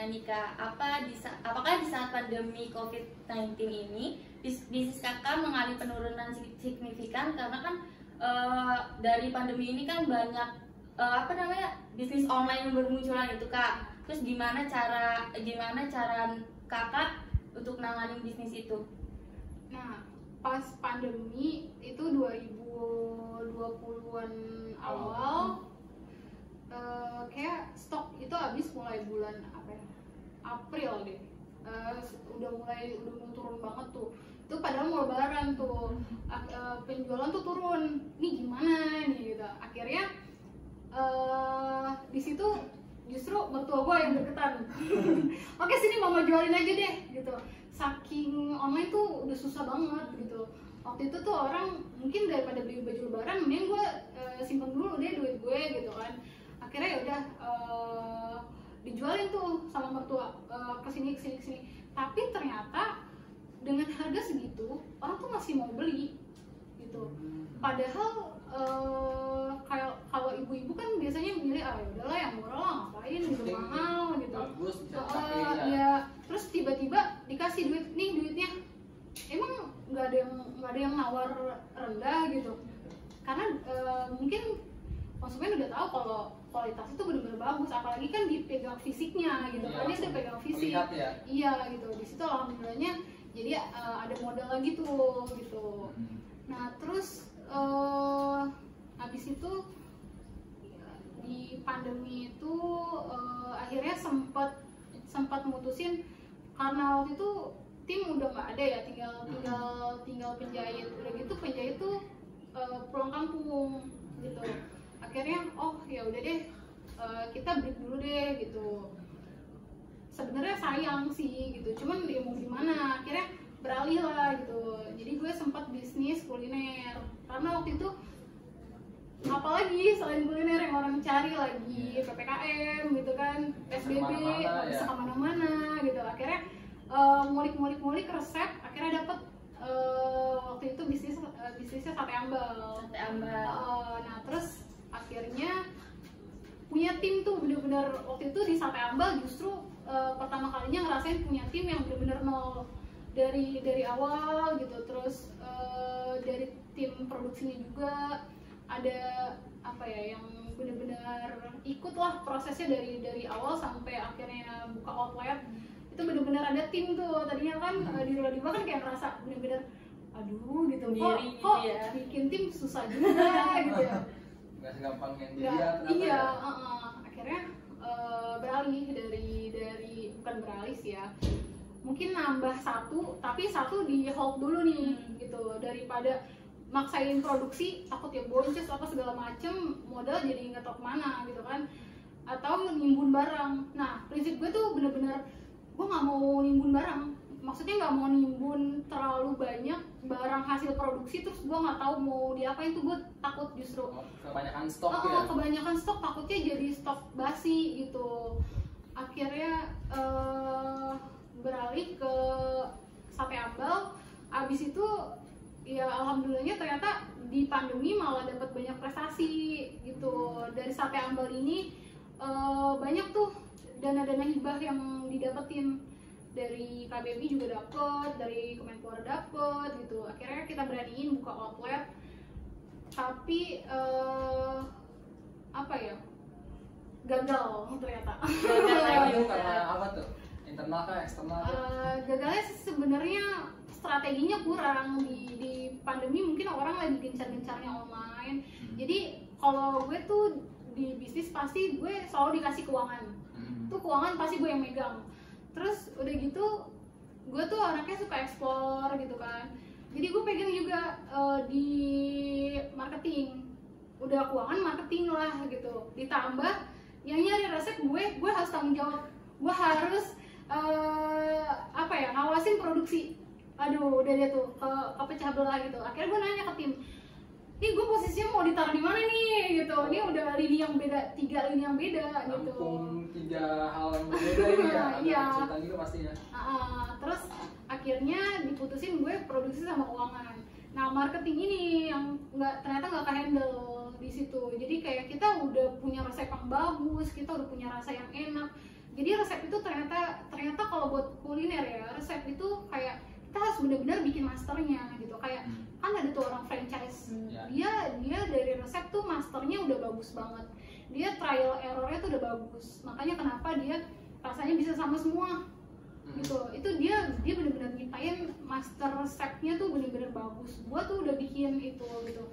tanya nih Kak, apakah di saat pandemi COVID-19 ini bisnis Kakak mengalami penurunan signifikan karena kan dari pandemi ini kan banyak bisnis online yang bermunculan itu Kak. Terus gimana cara Kakak untuk nanganin bisnis itu? Nah, pas pandemi itu 2020-an awal, kayak stok itu habis mulai bulan April deh. Udah mulai turun banget tuh. Itu padahal mau lebaran tuh, penjualan tuh turun. Nih gimana nih gitu. Akhirnya di situ justru mertua gue yang deketan. Oke, sini mama jualin aja deh gitu. Saking online tuh udah susah banget gitu. Waktu itu tuh orang mungkin daripada beli baju lebaran, mending gue simpen dulu deh duit gue gitu kan. Akhirnya ya udah dijualin tuh sama mertua, kesini. Tapi ternyata dengan harga segitu orang tuh masih mau beli gitu. Padahal kalau ibu-ibu kan biasanya milih ya udahlah yang murah lah, ngapain gitu mahal gitu. Bagus, bisa Ya terus tiba-tiba dikasih duit, nih duitnya. Emang nggak ada yang nawar rendah gitu. Karena mungkin konsumen udah tahu kalau kualitas itu benar-benar bagus, apalagi kan dipegang fisiknya gitu. Kan dia udah pegang fisik. Ya? Iya gitu. Di situ alhamdulillahnya jadi ada modal lagi tuh gitu. Nah, terus habis itu di pandemi itu akhirnya sempat mutusin karena waktu itu tim udah nggak ada ya, tinggal penjahit. Udah gitu penjahit tuh pulang kampung gitu. Akhirnya ya udah deh, kita break dulu deh gitu. Sebenarnya sayang sih gitu, cuman ya mau gimana, akhirnya beralih lah gitu. Jadi gue sempat bisnis kuliner karena waktu itu apalagi selain kuliner yang orang cari lagi PPKM gitu kan, PSBB, nggak bisa kemana-mana gitu. Akhirnya ngulik resep, akhirnya dapet waktu itu bisnisnya sate ambal. Nah terus akhirnya punya tim tuh bener-bener waktu itu di sate ambal justru pertama kalinya ngerasain punya tim yang bener-bener nol dari awal gitu. Terus dari tim produksinya juga ada yang bener-bener ikut lah prosesnya dari awal sampai akhirnya buka outlet. Itu bener-bener ada tim tuh. Tadinya kan di Rodiva kan kayak ngerasa bener-bener aduh gitu, kok bikin tim susah juga gitu ya. Nggak segampang yang dilihat. Iya, akhirnya beralih dari bukan beralih sih ya, mungkin nambah tapi satu di hold dulu nih gitu. Daripada maksain produksi takut ya boncos apa segala macem, modal jadi nggak tahu kemana gitu kan, atau nimbun barang. Nah prinsip gue tuh bener-bener gue nggak mau nimbun barang, maksudnya nggak mau nimbun terlalu banyak barang hasil produksi terus gue nggak tahu mau diapain. Tuh gue takut justru kebanyakan stok kebanyakan stok, takutnya jadi stok basi gitu. Akhirnya beralih ke sate ambal. Abis itu ya alhamdulillahnya ternyata di pandemi malah dapat banyak prestasi gitu. Dari sate ambal ini banyak tuh dana-dana hibah yang didapetin. Dari KBBI juga dapet, dari Kemenpora dapet gitu. Akhirnya kita beraniin buka outlet, tapi gagal ternyata. Itu karena apa tuh? Internal kah, eksternal? Gagalnya sebenarnya strateginya kurang. Di pandemi mungkin orang lagi gencar-gencarnya online. Jadi kalau gue tuh di bisnis pasti gue selalu dikasih keuangan. Tuh keuangan pasti gue yang megang. Terus udah gitu gue tuh anaknya suka explore gitu kan. Jadi gue pegang juga di marketing. Udah keuangan marketing lah gitu. Ditambah yang nyari resep gue harus tanggung jawab. Gue harus ngawasin produksi. Aduh udah dia tuh kepecah belah gitu. Akhirnya gue nanya ke tim, nih gue posisinya mau ditaruh di mana nih gitu. Ini udah lini yang beda, 3 lini yang beda gitu. 3 hal yang berbeda ini ya. Iya. Kesulitan juga pastinya. Terus akhirnya diputusin gue produksi sama keuangan. Nah marketing ini yang ternyata nggak kehandle di situ. Jadi kayak kita udah punya resep yang bagus, kita udah punya rasa yang enak, Jadi resep itu ternyata kalau buat kuliner ya, resep itu kayak kita harus benar-benar bikin masternya gitu. Kayak kan ada tuh orang franchise, dia dari resep tuh masternya udah bagus banget, dia trial errornya tuh udah bagus, makanya kenapa dia rasanya bisa sama semua gitu. Itu dia benar-benar nyiptain master resepnya tuh benar-benar bagus. Gua tuh udah bikin itu gitu,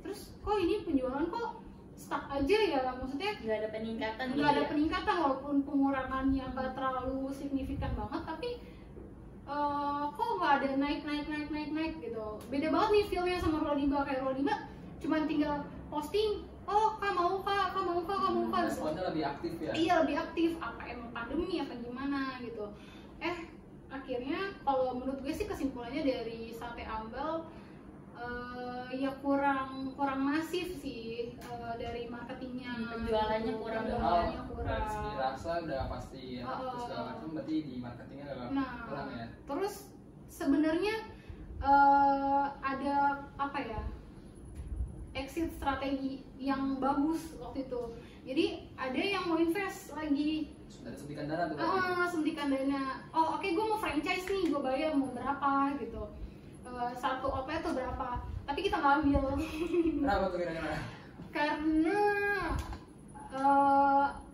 terus kok ini penjualan kok stuck aja ya, maksudnya nggak ada peningkatan gitu nggak ada ya? peningkatan, walaupun pengurangannya nggak terlalu signifikan banget, tapi kok nggak ada naik gitu. Beda banget nih feelnya sama Rodiba. Kayak Rodiba cuman tinggal posting, oh kak mau kak gitu. Responnya lebih aktif ya? Iya, lebih aktif. Apa emang pandemi apa gimana gitu. Akhirnya kalau menurut gue sih kesimpulannya dari Sate Ambal ya kurang masif sih dari marketingnya. Penjualannya gitu. kurang. Penjualannya Dari segi rasa udah pasti ya, terus segala macam, berarti di marketingnya agak kurang ya. Terus sebenarnya ada apa ya, exit strategi yang bagus waktu itu. Jadi ada yang mau invest lagi Dari suntikan dana tuh. suntikan dana. Oh oke, gue mau franchise nih, gue bayar mau berapa gitu. Satu OP tuh berapa, tapi kita nggak ambil. Kenapa tuh kira-kira? Karena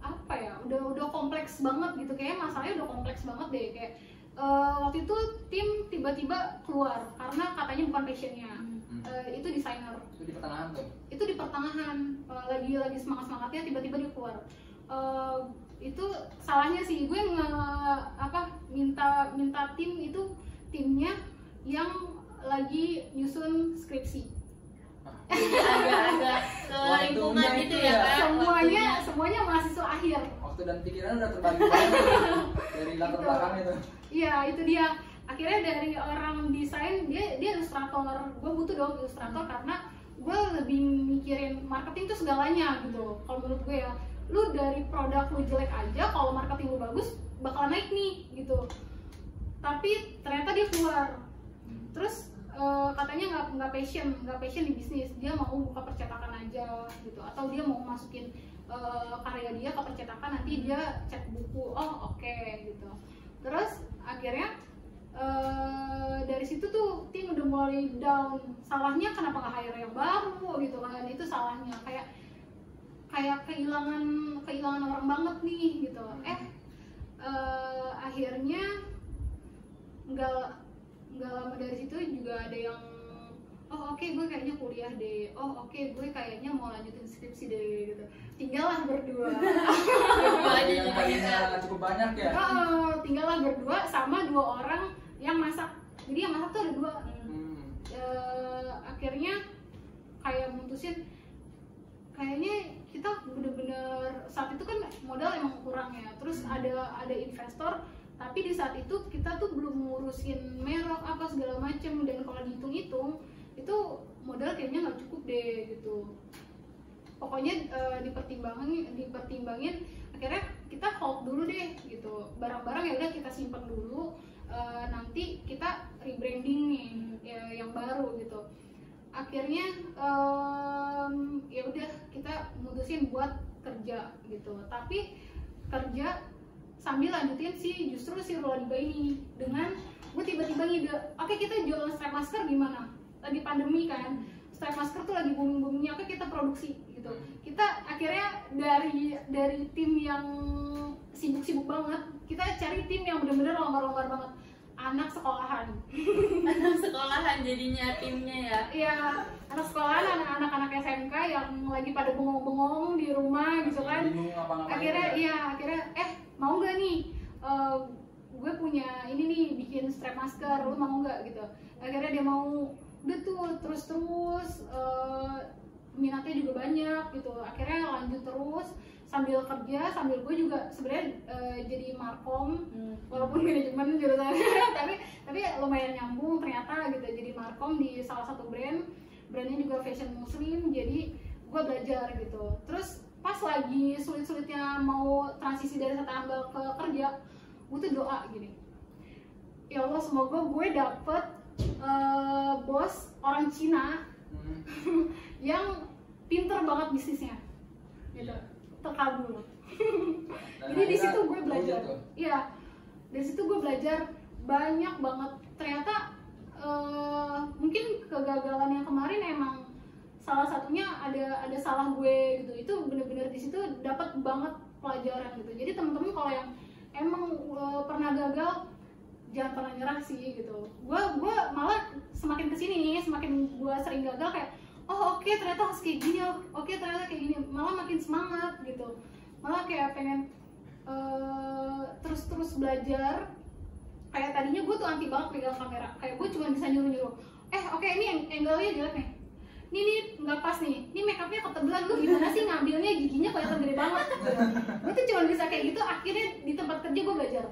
apa ya, udah kompleks banget gitu, kayak masalahnya udah kompleks banget deh. Kayak waktu itu tim tiba-tiba keluar karena katanya bukan passionnya. Itu desainer. Itu di pertengahan tuh? Itu di pertengahan, lagi semangatnya tiba-tiba dia keluar. Itu salahnya sih gue minta tim itu timnya yang lagi nyusun skripsi. agak ke lingkungan gitu ya kan? Semuanya mahasiswa akhir. Waktu dan pikiran udah terbagi banget dari latar belakang itu. Iya, itu dia. Akhirnya dari orang desain, dia ilustrator. Gue butuh dong ilustrator karena gue lebih mikirin marketing tuh segalanya gitu. Kalau menurut gue ya, lu dari produk lu jelek aja, kalau marketing lu bagus bakal naik nih gitu. Tapi ternyata dia keluar. Terus katanya nggak passion di bisnis, dia mau buka percetakan aja gitu, atau dia mau masukin karya dia ke percetakan, nanti dia cek buku, oh oke gitu. Terus akhirnya dari situ tuh tim udah mulai down. Salahnya kenapa nggak hire yang baru gitu kan? Itu salahnya, kayak kehilangan orang banget nih gitu. Akhirnya nggak lama dari situ juga ada yang oh oke, gue kayaknya kuliah deh, oh oke, gue kayaknya mau lanjutin skripsi deh gitu. Tinggallah berdua. Yang tadinya cukup banyak ya? Tinggallah berdua sama 2 orang yang masak. Jadi yang masak tuh ada 2. Akhirnya kayak mutusin kayaknya kita bener-bener saat itu kan modal emang kurang ya. Terus ada investor, tapi di saat itu kita tuh belum ngurusin merek apa segala macem, dan kalau dihitung-hitung itu modal kayaknya nggak cukup deh gitu. Pokoknya dipertimbangin akhirnya kita hold dulu deh gitu, barang-barang ya udah kita simpen dulu, nanti kita rebranding nih yang baru gitu. Akhirnya ya udah kita mutusin buat kerja gitu, tapi kerja sambil lanjutin justru si Rodiba ini. Dengan gue tiba-tiba ngide, oke kita jualan strap masker gimana? Lagi pandemi kan, strap masker tuh lagi booming-boomingnya, oke kita produksi gitu. Kita akhirnya dari tim yang sibuk-sibuk banget, kita cari tim yang bener-bener longgar-longgar banget. Anak sekolahan. Anak sekolahan jadinya timnya ya? Iya, anak sekolahan, anak-anak SMK yang lagi pada bengong-bengong di rumah gitu kan. Akhirnya mau nggak nih, gue punya ini nih, bikin strap masker, lu mau nggak gitu. Akhirnya dia mau. Udah tuh terus minatnya juga banyak gitu. Akhirnya lanjut terus sambil kerja, sambil gue juga sebenarnya jadi markom, walaupun manajemen jurusannya tapi lumayan nyambung ternyata gitu. Jadi markom di salah satu brandnya juga fashion muslim, jadi gue belajar gitu. Terus pas lagi sulit-sulitnya mau transisi dari Sate Ambal ke kerja, gue tuh doa gini, ya Allah semoga gue dapet bos orang Cina yang pinter banget bisnisnya gitu, terkabul. Jadi di situ gue belajar. Iya, dari situ gue belajar banyak banget. Ternyata mungkin kegagalan yang kemarin emang salah satunya ada salah gue gitu. Itu bener-bener di situ dapat banget pelajaran gitu. Jadi teman-teman kalau yang emang pernah gagal, jangan pernah nyerah sih gitu. Gue malah semakin kesini nih, semakin gue sering gagal kayak oh oke, ternyata harus kayak gini, oke ternyata kayak gini, malah makin semangat gitu. Malah kayak pengen terus belajar. Kayak tadinya gue tuh anti banget pegang kamera, kayak gue cuma bisa nyuruh oke ini angle-nya jelek nih, ini nggak pas nih, ini make upnya ketebelan, lu gimana sih ngambilnya, giginya kelihatan gede banget gitu. Gue tuh cuma bisa kayak gitu. Akhirnya di tempat kerja gue belajar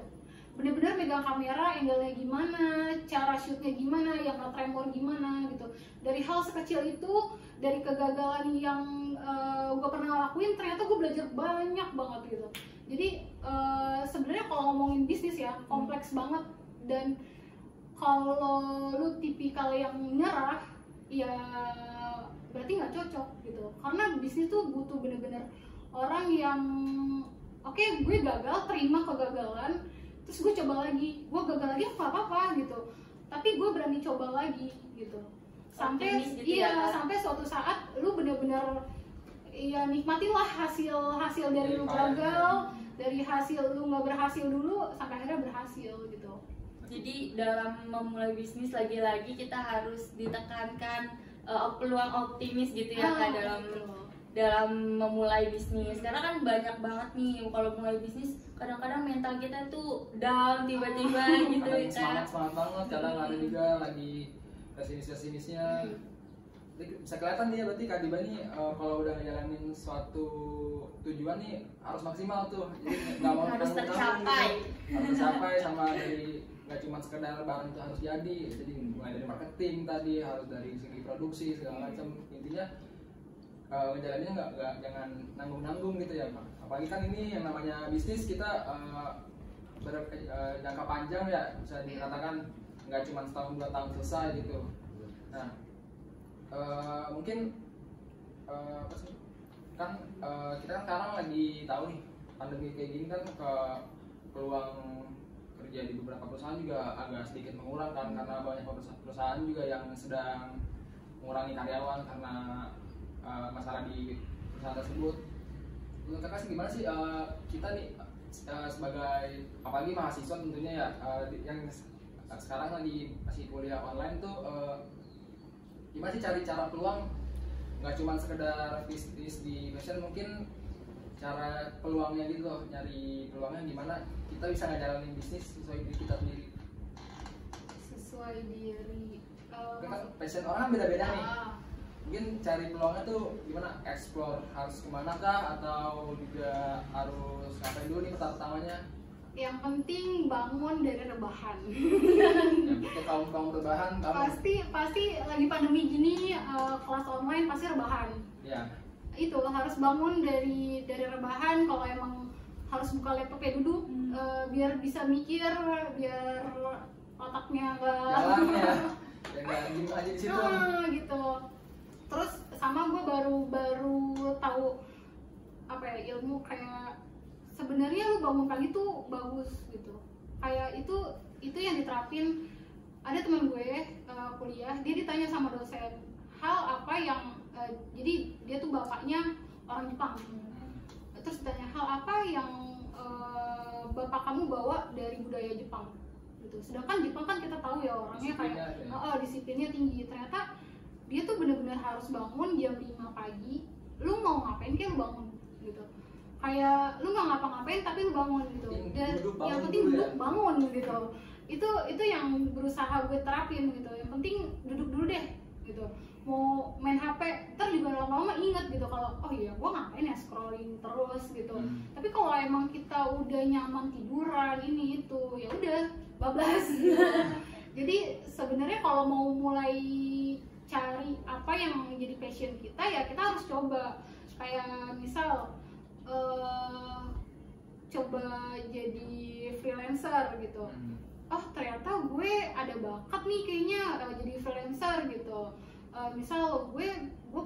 bener-bener megang kamera, angle-nya gimana, cara shootnya gimana, yang nge-tremor gimana gitu. Dari hal sekecil itu, dari kegagalan yang gue pernah lakuin, ternyata gue belajar banyak banget gitu. Jadi sebenarnya kalau ngomongin bisnis ya kompleks banget, dan kalau lu tipikal yang nyerah ya berarti nggak cocok gitu. Karena bisnis tuh butuh bener-bener orang yang oke, gue gagal, terima kegagalan, terus gue coba lagi, gue gagal lagi nggak apa-apa gitu, tapi gue berani coba lagi gitu. Sampai gitu iya, sampai suatu saat lu bener-bener ya nikmatilah hasil dari lu gagal, dari hasil lu nggak berhasil dulu sampai akhirnya berhasil gitu. Jadi dalam memulai bisnis lagi-lagi kita harus ditekankan peluang optimis gitu ya Kak, dalam memulai bisnis. Karena kan banyak banget nih kalau mulai bisnis kadang-kadang mental kita tuh down tiba-tiba gitu ya. Semangat banget, kadang ada juga lagi kesinis-kesinisnya. Bisa kelihatan dia berarti Kak Diba nih kalau udah ngejalanin suatu tujuan nih harus maksimal tuh. Jadi nggak mau harus tercapai. Harus tercapai, sama dari nggak cuma sekedar barang itu harus jadi. Jadi mulai dari marketing tadi, harus dari segi produksi segala macam. Intinya ngejalaninnya nggak jangan nanggung-nanggung gitu ya Pak. Apalagi kan ini yang namanya bisnis, kita jangka panjang ya, bisa dikatakan nggak cuma setahun 2 tahun selesai gitu. Nah mungkin apa sih, kan kita kan sekarang lagi tahu nih pandemi kayak gini kan peluang kerja di beberapa perusahaan juga agak sedikit mengurang kan, karena banyak perusahaan juga yang sedang mengurangi karyawan karena masalah di perusahaan tersebut. Menurut Kakak sih gimana sih kita nih sebagai apalagi mahasiswa tentunya ya yang sekarang lagi masih kuliah online tuh gimana sih cari cara peluang, nggak cuma sekedar bisnis di fashion, mungkin cara peluangnya gitu loh, nyari peluangnya gimana kita bisa ngejalanin bisnis sesuai diri kita sendiri. Sesuai diri kan fashion orang kan beda-beda nih, mungkin cari peluangnya tuh gimana, explore harus kemana kah, atau juga harus ngapain dulu nih pertamanya? Yang penting bangun dari rebahan. Untuk kaum rebahan pasti lagi pandemi gini, kelas online pasti rebahan ya. Itu harus bangun dari rebahan. Kalau emang harus buka laptop kayak duduk, biar bisa mikir, biar otaknya jalan ya, nggak diem aja di situ. Gitu. Terus sama gue baru tahu apa ya, ilmu kayak sebenarnya lu bangun pagi tuh bagus gitu. Kayak itu yang diterapin. Ada teman gue kuliah, dia ditanya sama dosen hal apa yang jadi dia tuh bapaknya orang Jepang. Terus ditanya hal apa yang bapak kamu bawa dari budaya Jepang gitu. Sedangkan Jepang kan kita tahu ya orangnya kayak disiplinnya tinggi. Ternyata dia tuh bener-bener harus bangun jam 5 pagi. Lu mau ngapain kayak lu bangun gitu. Kayak lu nggak ngapa-ngapain tapi lu bangun gitu. Dan yang penting duduk bangun gitu. Itu yang berusaha gue terapin gitu. Yang penting duduk dulu deh gitu. Mau main HP ntar juga lama-lama inget gitu kalau oh iya gue ngapain ya scrolling terus gitu. Tapi kalau emang kita udah nyaman tiduran ini itu ya udah bablas. Jadi sebenarnya kalau mau mulai cari apa yang menjadi passion kita ya kita harus coba. Kayak misal coba jadi freelancer gitu. Oh ternyata gue ada bakat nih kayaknya jadi freelancer gitu. Misal gue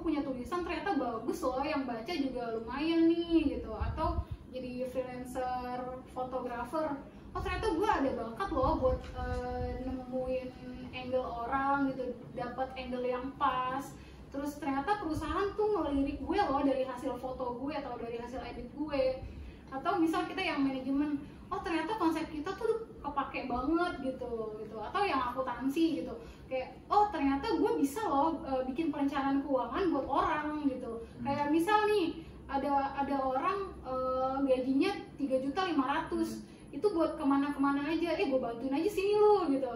punya tulisan ternyata bagus loh, yang baca juga lumayan nih gitu. Atau jadi freelancer fotografer, oh ternyata gue ada bakat loh buat nemuin angle orang gitu, dapat angle yang pas. Terus ternyata perusahaan tuh ngelirik gue loh dari hasil foto gue atau dari hasil edit gue. Atau misal kita yang manajemen, oh ternyata konsep kita tuh kepake banget gitu. Atau yang akuntansi gitu, kayak oh ternyata gue bisa loh bikin perencanaan keuangan buat orang gitu. Kayak misal nih ada orang gajinya 3.500.000, itu buat kemana-kemana aja, gue bantuin aja sini lo gitu.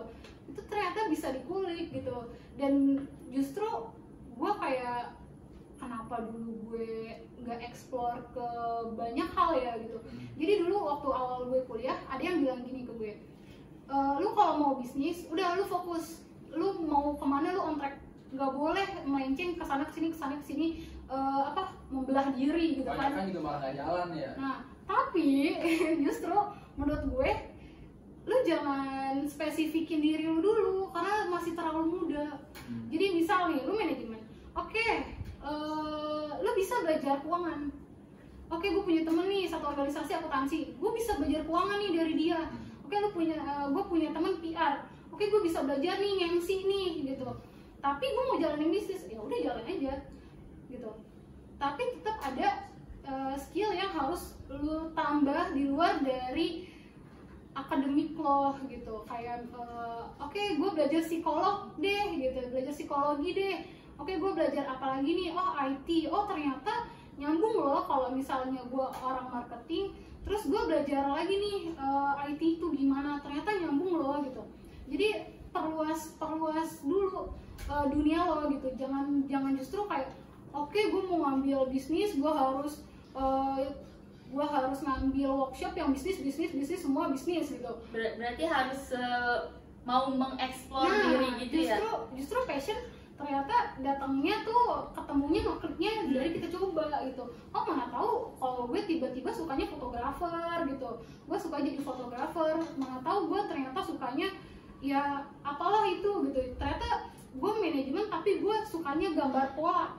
Itu ternyata bisa dikulik gitu. Dan justru gue kayak kenapa dulu gue nggak explore ke banyak hal ya gitu. Jadi dulu waktu awal gue kuliah ada yang bilang gini ke gue, lu kalau mau bisnis udah lu fokus, lu mau kemana lu on track, nggak boleh melenceng kesana kesini membelah diri gitu banyak kan juga malah nggak jalan ya. Nah tapi justru menurut gue lu jangan spesifikin diri lu dulu karena masih terlalu muda. Jadi misal nih lu manajemen, oke, lu bisa belajar keuangan. Oke, gue punya temen nih satu organisasi akuntansi, gue bisa belajar keuangan nih dari dia. Oke, gue punya temen PR, oke gue bisa belajar nih MC nih gitu. Tapi gue mau jalanin bisnis, ya udah jalan aja gitu. Tapi tetap ada skill yang harus lu tambah di luar dari akademik lo gitu. Kayak oke, gue belajar psikolog deh gitu, belajar psikologi deh. Oke, gue belajar apa lagi nih? Oh, IT. Oh, ternyata nyambung loh kalau misalnya gue orang marketing, terus gue belajar lagi nih IT itu gimana, ternyata nyambung loh gitu. Jadi perluas dulu dunia lo gitu. Jangan justru kayak oke, gue mau ngambil bisnis, gue harus ngambil workshop yang bisnis semua bisnis gitu. Berarti harus mau mengeksplor diri gitu ya. Justru passion ternyata datangnya tuh ketemunya ngekliknya dari kita coba gitu. Oh, mana tahu kalau gue tiba-tiba sukanya fotografer gitu, gue suka jadi fotografer. Mana tahu gue ternyata sukanya ya apalah itu gitu. Ternyata gue manajemen tapi gue sukanya gambar pola.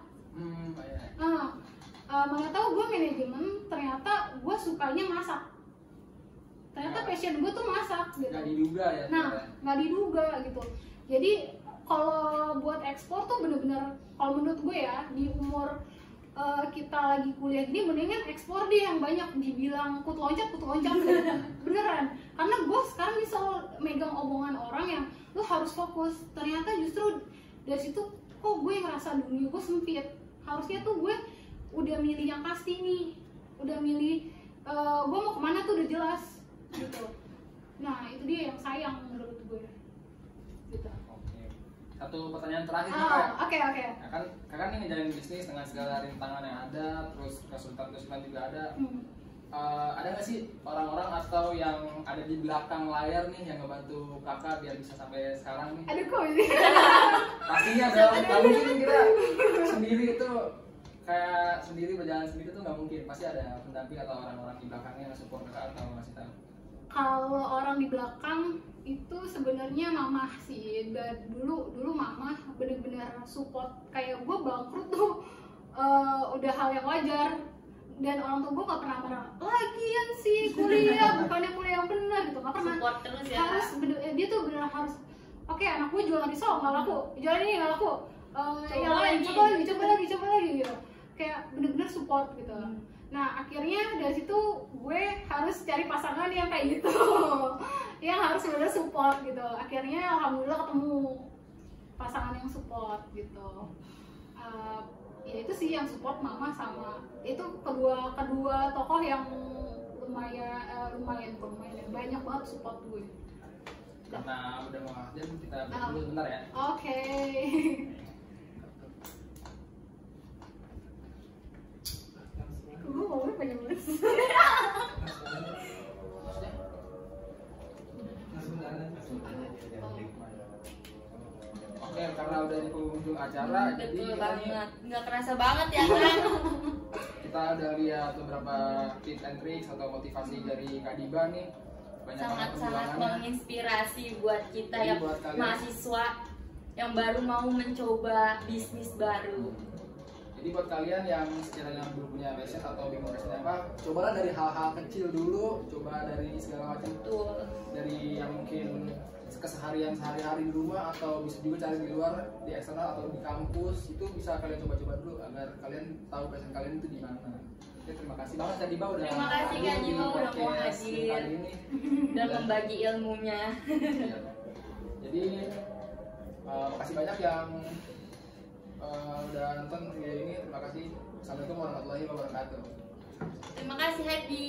Mana tahu gue manajemen ternyata gue sukanya masak. Ternyata passion gue tuh masak gitu. Nggak diduga ya. Nah, nggak diduga gitu. Jadi kalau buat ekspor tuh bener-bener, kalau menurut gue ya, di umur kita lagi kuliah gini mendingan ekspor deh yang banyak. Dibilang kut loncat beneran. Karena gue sekarang bisa megang omongan orang yang lu harus fokus. Ternyata justru dari situ kok gue ngerasa dunia gue sempit. Harusnya tuh gue udah milih yang pasti nih, udah milih gue mau kemana tuh udah jelas gitu. Nah itu dia yang sayang menurut gue gitu. Satu pertanyaan terakhir nih Kak. Oke. Nah, kakak nih ngejalanin bisnis dengan segala rintangan yang ada, terus kesulitan juga ada. Ada nggak sih orang-orang atau yang ada di belakang layar nih yang ngebantu kakak biar bisa sampai sekarang nih? Aduh, kok ini? Pastinya dong. Nggak mungkin kita sendiri itu kayak sendiri berjalan sendiri tuh nggak mungkin. Pasti ada pendamping atau orang-orang di belakangnya yang support kakak atau ngasih tahu. Kalau orang di belakang itu sebenarnya mamah sih. Dulu mamah bener-bener support. Kayak gue bangkrut tuh udah hal yang wajar. Dan orang tua gue gak pernah marah, lagian sih kuliah bukannya kuliah yang benar gitu, gak pernah. Support terus ya. Harus dia tuh bener harus oke, anak gue jualan risol nggak laku, jualan ini nggak laku, yang lain coba lagi gitu. Kayak bener-bener support gitu. Nah akhirnya dari situ gue harus cari pasangan yang kayak gitu yang harus bener support gitu. Akhirnya alhamdulillah ketemu pasangan yang support gitu. Ya itu sih yang support mama sama itu kedua tokoh yang lumayan banyak banget support gue. Karena udah mau ngajar kita break dulu bentar ya. Oke. Gue ngomongnya banyak banget. Oke, karena udah di penghujung acara, Betul jadi banget, nggak kerasa banget ya kan? kita udah lihat beberapa tips and tricks atau motivasi dari Kak Diba nih. Banyak Sangat-sangat menginspirasi buat kita Jadi yang buat kalian- mahasiswa yang baru mau mencoba bisnis baru. Jadi buat kalian yang sekiranya belum punya passion atau bingung passionnya apa, cobalah dari hal-hal kecil dulu, coba dari segala macam. Betul. Dari yang mungkin keseharian sehari-hari di rumah atau bisa juga cari di luar, di eksternal atau di kampus, itu bisa kalian coba-coba dulu agar kalian tahu passion kalian itu di mana. Oke, terima kasih banget Kak Diba udah Terima kasih Kak Diba udah mau podcast hadir kali ini. dan membagi ilmunya. Iya. Jadi makasih banyak yang udah nonton video ini. Terima kasih. Assalamualaikum warahmatullahi wabarakatuh. Terima kasih Happy.